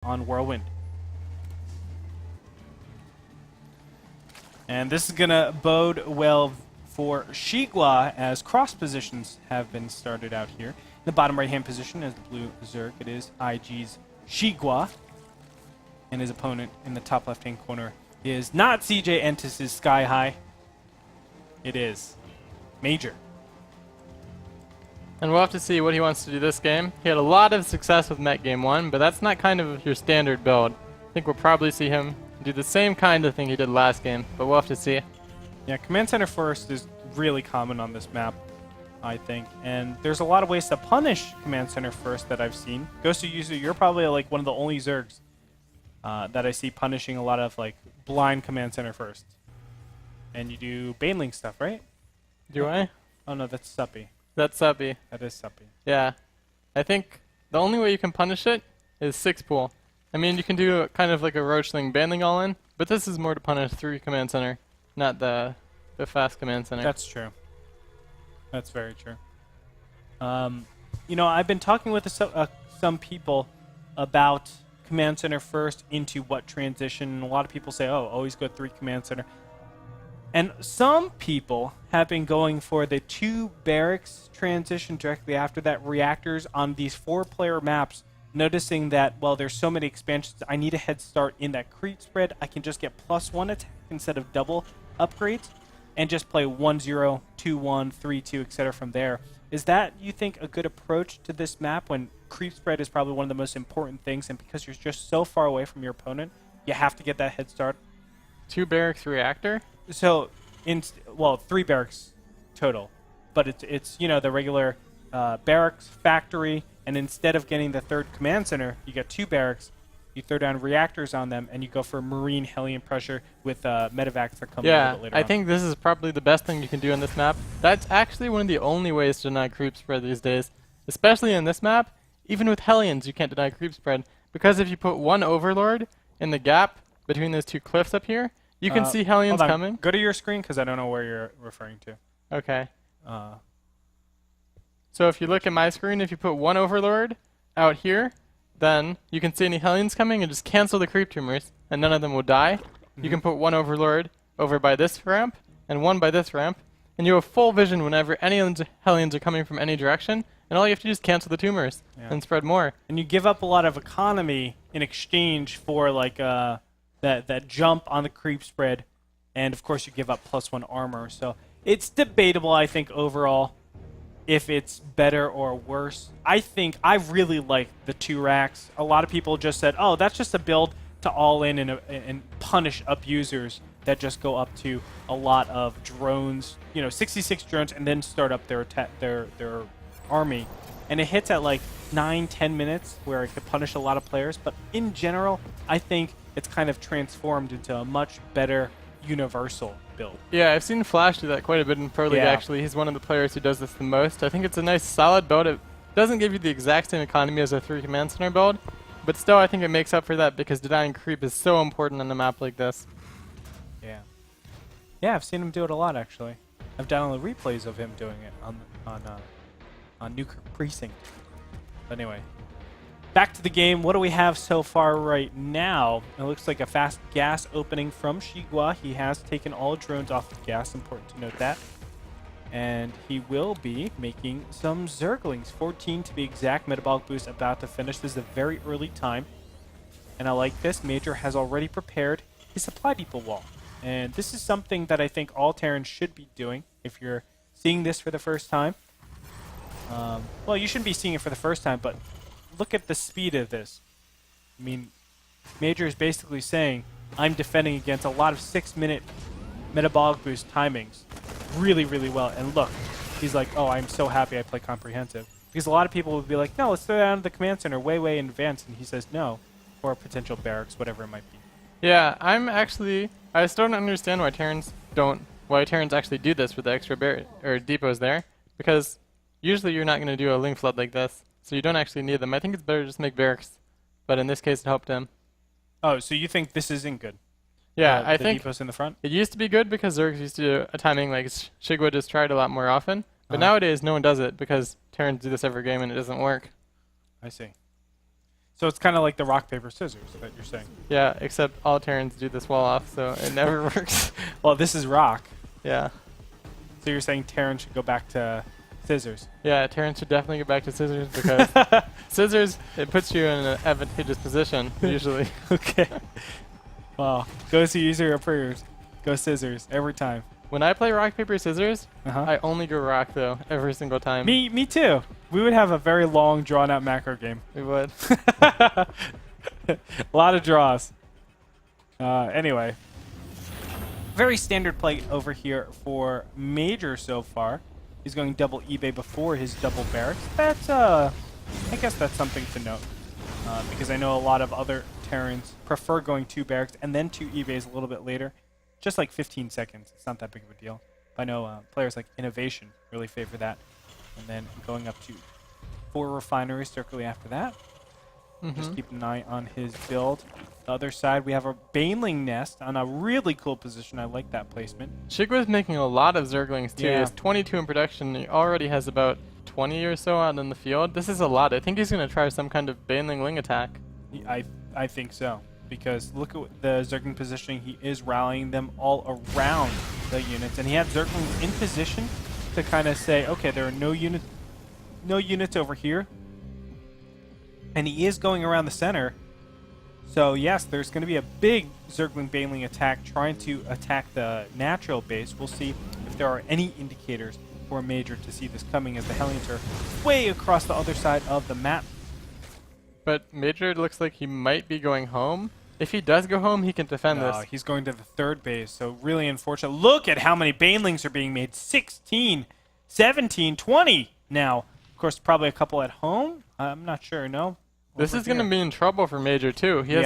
on Whirlwind. And this is going to bode well for Xigua as cross positions have been started out here. In the bottom right-hand position is the blue Zerg. It is IG's Xigua. And his opponent in the top left-hand corner is not CJ Entis' Sky High. It is Major. And we'll have to see what he wants to do this game. He had a lot of success with Met Game 1, but that's not kind of your standard build. I think we'll probably see him do the same kind of thing he did last game, but we'll have to see. Yeah, Command Center first is really common on this map, I think. And there's a lot of ways to punish Command Center first that I've seen. Ghost of Yuzu, you're probably like one of the only Zergs that I see punishing a lot of like blind Command Center first. And you do Baneling stuff, right? Do I? Oh no, that's Suppy. That's Suppy. That is Suppy. Yeah. I think the only way you can punish it is 6-pool. I mean, you can do kind of like a Roachling Baneling all-in, but this is more to punish 3 Command Center, not the fast Command Center. That's true. That's very true. You know, I've been talking with some people about Command Center first into what transition. And a lot of people say, oh, always go 3 Command Center. And some people have been going for the 2 barracks transition directly after that, reactors on these 4-player maps, noticing that, well, there's so many expansions, I need a head start in that creep spread. I can just get +1 attack instead of double upgrades and just play 1-0, 2-1, 3-2, etc. from there. Is that, you think, a good approach to this map when creep spread is probably one of the most important things, and because you're just so far away from your opponent, you have to get that head start? 2 barracks reactor? So, 3 barracks total, but it's you know, the regular barracks factory, and instead of getting the 3rd command center, you get 2 barracks. You throw down reactors on them, and you go for marine Hellion pressure with medevacs that come a little bit later I on. think this is probably the best thing you can do on this map. That's actually one of the only ways to deny creep spread these days, especially in this map. Even with Hellions, you can't deny creep spread, because if you put 1 Overlord in the gap between those 2 cliffs up here, you can see Hellions coming. Go to your screen, because I don't know where you're referring to. Okay. So if you look at my screen, if you put 1 Overlord out here, then you can see any Hellions coming and just cancel the creep tumors, and none of them will die. You can put 1 Overlord over by this ramp, and 1 by this ramp, and you have full vision whenever any Hellions are coming from any direction, and all you have to do is cancel the tumors and spread more. And you give up a lot of economy in exchange for like that jump on the creep spread, and of course you give up +1 armor. So it's debatable, I think, overall, if it's better or worse. I think I really like the 2 racks. A lot of people just said, oh, that's just a build to all in and punish abusers that just go up to a lot of drones, you know, 66 drones, and then start up their army. And it hits at like 9-10 minutes where it could punish a lot of players. But in general, I think it's kind of transformed into a much better universal build. Yeah, I've seen Flash do that quite a bit in Pro League, actually. He's one of the players who does this the most. I think it's a nice, solid build. It doesn't give you the exact same economy as a 3 Command Center build, but still I think it makes up for that because denying creep is so important on a map like this. Yeah. Yeah, I've seen him do it a lot, actually. I've downloaded replays of him doing it on Nuke Precinct. But anyway, back to the game. What do we have so far right now? It looks like a fast gas opening from Xigua. He has taken all drones off the gas. Important to note that. And he will be making some Zerglings. 14 to be exact. Metabolic boost about to finish. This is a very early time. And I like this. Major has already prepared his supply depot wall. And this is something that I think all Terrans should be doing if you're seeing this for the first time. Well, you shouldn't be seeing it for the first time, but look at the speed of this. I mean, Major is basically saying, I'm defending against a lot of 6-minute metabolic boost timings really, really well. And look, he's like, oh, I'm so happy I play comprehensive. Because a lot of people would be like, no, let's throw down the command center way in advance. And he says no, or potential barracks, whatever it might be. Yeah, I still don't understand why Terrans actually do this with the extra depots there, because usually you're not going to do a link flood like this, so you don't actually need them. I think it's better to just make barracks, but in this case it helped him. Oh, so you think this isn't good? Yeah, I the think depots in the front? It used to be good because Zergs used to do a timing like Xigua just tried a lot more often, but nowadays no one does it because Terrans do this every game and it doesn't work. I see. So it's kind of like the rock, paper, scissors that you're saying. Yeah, except all Terrans do this wall off, so it never works. Well, this is rock. Yeah. So you're saying Terran should go back to scissors. Yeah, Terran should definitely get back to scissors because scissors, it puts you in an advantageous position, usually. Okay. Well, go to user approved. Go scissors every time. When I play rock, paper, scissors, Uh-huh. I only go rock, though, every single time. Me too. We would have a very long, drawn-out macro game. We would. A lot of draws. Anyway. Very standard play over here for Major so far. He's going double eBay before his double barracks. That's, I guess that's something to note. Because I know a lot of other Terrans prefer going 2 barracks and then 2 eBays a little bit later. Just like 15 seconds. It's not that big of a deal. I know players like Innovation really favor that. And then going up to 4 refineries directly after that. Just keep an eye on his build. The other side, we have a Baneling nest on a really cool position. I like that placement. Xigua's making a lot of Zerglings, too. Yeah. He has 22 in production. He already has about 20 or so out in the field. This is a lot. I think he's going to try some kind of Baneling Ling attack. I think so. Because look at the Zergling positioning. He is rallying them all around the units. And he had Zerglings in position to kind of say, okay, there are no units over here. And he is going around the center. So yes, there's going to be a big Zergling Baneling attack trying to attack the natural base. We'll see if there are any indicators for Major to see this coming as the Hellions are way across the other side of the map. But Major looks like he might be going home. If he does go home, he can defend this. He's going to the 3rd base, so really unfortunate. Look at how many Banelings are being made. 16, 17, 20 now. Of course, probably a couple at home. I'm not sure, no? This is going to be in trouble for Major, too. He has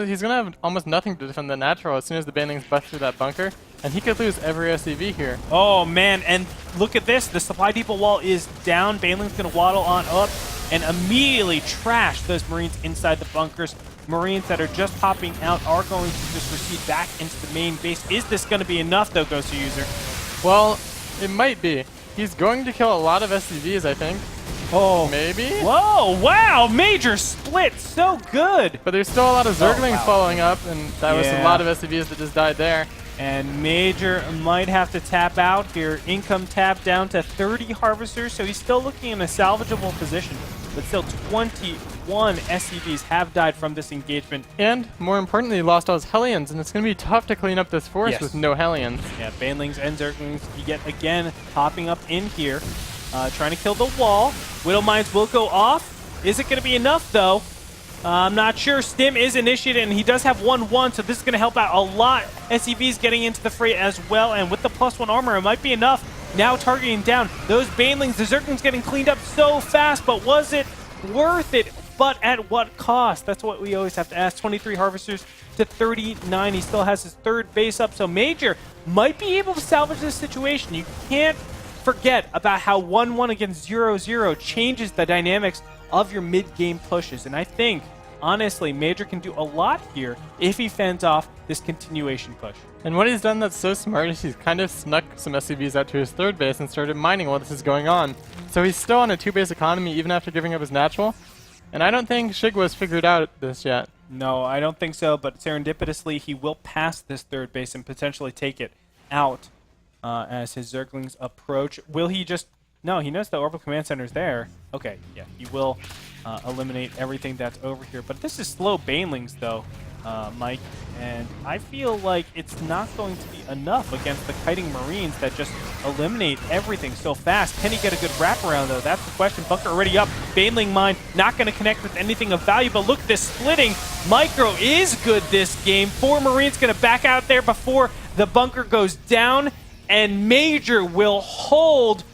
he's going to have almost nothing to defend the natural as soon as the Banelings bust through that bunker. And he could lose every SCV here. Oh, man, and look at this. The supply depot wall is down. Baneling's going to waddle on up and immediately trash those Marines inside the bunkers. Marines that are just popping out are going to just recede back into the main base. Is this going to be enough, though, Ghost User? Well, it might be. He's going to kill a lot of SCVs, I think. Oh. Maybe? Whoa, wow, Major split, so good. But there's still a lot of Zerglings following up, and that was a lot of SCVs that just died there. And Major might have to tap out here. Income tap down to 30 Harvesters, so he's still looking in a salvageable position. But still 21 SCVs have died from this engagement. And, more importantly, he lost all his Hellions, and it's going to be tough to clean up this forest with no Hellions. Yeah, Banelings and Zerglings yet again popping up in here. Trying to kill the wall. Widow Mines will go off. Is it going to be enough, though? I'm not sure. Stim is initiated, and he does have 1-1, so this is going to help out a lot. SCV's getting into the fray as well, and with the +1 armor, it might be enough. Now targeting down those Banelings. The Zerglings getting cleaned up so fast, but was it worth it? But at what cost? That's what we always have to ask. 23 Harvesters to 39. He still has his 3rd base up, so Major might be able to salvage this situation. You can't forget about how 1-1 against 0-0 changes the dynamics of your mid-game pushes. And I think, honestly, Major can do a lot here if he fends off this continuation push. And what he's done that's so smart is he's kind of snuck some SCVs out to his 3rd base and started mining while this is going on. So he's still on a 2-base economy even after giving up his natural. And I don't think Xigua's figured out this yet. No, I don't think so, but serendipitously, he will pass this 3rd base and potentially take it out. As his Zerglings approach. Will he just... No, he knows the Orbital Command Center's there. Okay, yeah, he will eliminate everything that's over here. But this is slow Banelings, though, Mike. And I feel like it's not going to be enough against the Kiting Marines that just eliminate everything so fast. Can he get a good wraparound, though? That's the question. Bunker already up. Baneling Mine not going to connect with anything of value. But look at this splitting. Micro is good this game. 4 Marines going to back out there before the bunker goes down. And Major will hold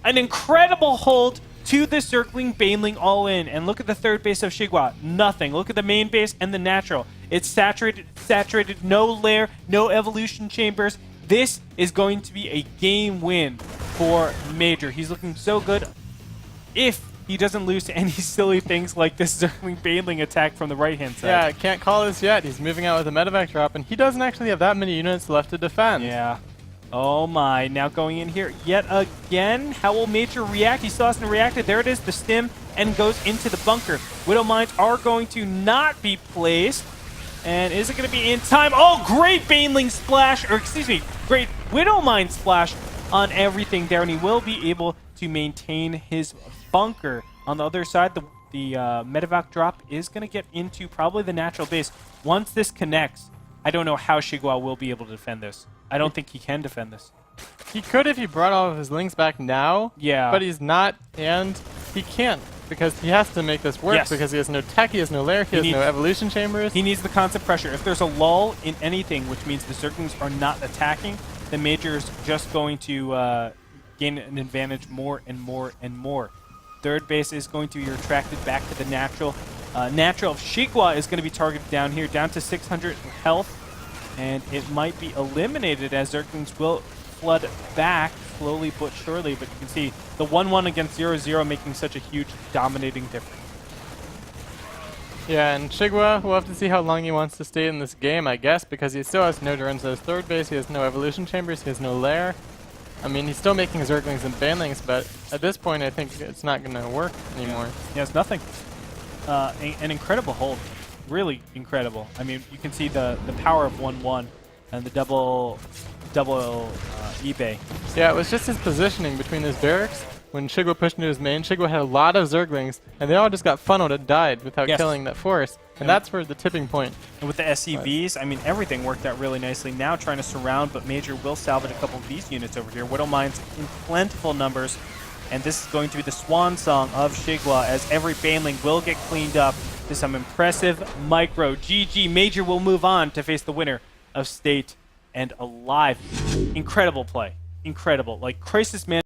an incredible hold to the Circling Baneling all in. And look at the 3rd base of Xigua. Nothing. Look at the main base and the natural. It's saturated, no lair, no evolution chambers. This is going to be a game win for Major. He's looking so good if he doesn't lose to any silly things like this Zergling Baneling attack from the right-hand side. Yeah, can't call this yet. He's moving out with a medevac drop, and he doesn't actually have that many units left to defend. Yeah. Oh my, now going in here yet again. How will Major react? He still hasn't reacted. There it is, the stim, and goes into the bunker. Widow Mines are going to not be placed. And is it going to be in time? Oh, great Baneling splash, or excuse me, great Widow Mine splash on everything there. And he will be able to maintain his bunker. On the other side, the medevac drop is going to get into probably the natural base. Once this connects, I don't know how Xigua will be able to defend this. I don't think he can defend this. He could if he brought all of his links back now. Yeah. But he's not, and he can't because he has to make this work Yes. because he has no tech, he has no lair, he has no evolution chambers. He needs the constant pressure. If there's a lull in anything, which means the Zerglings are not attacking, the Major's just going to gain an advantage more and more and more. Third base is going to be retracted back to the natural. Natural of Xigua is going to be targeted down here, down to 600 health. And it might be eliminated as Zerglings will flood back slowly but surely. But you can see the 1-1 against 0-0 making such a huge dominating difference. Yeah, and Xigua, we'll have to see how long he wants to stay in this game, I guess, because he still has no drones at his third base, he has no evolution chambers, he has no lair. I mean, he's still making Zerglings and Banelings, but at this point I think it's not going to work anymore. Yeah. He has nothing. An incredible hold. Really incredible. I mean, you can see the power of 1-1 and the double eBay. Yeah, it was just his positioning between his barracks. When Xigua pushed into his main, Xigua had a lot of Zerglings, and they all just got funneled and died without killing that force. And that's where the tipping point. And with the SCVs, I mean, everything worked out really nicely. Now trying to surround, but Major will salvage a couple of these units over here. Widow Mines in plentiful numbers. And this is going to be the swan song of Xigua as every Baneling will get cleaned up to some impressive micro. GG. Major will move on to face the winner of State and Alive. Incredible play. Incredible. Like, Crisis Man.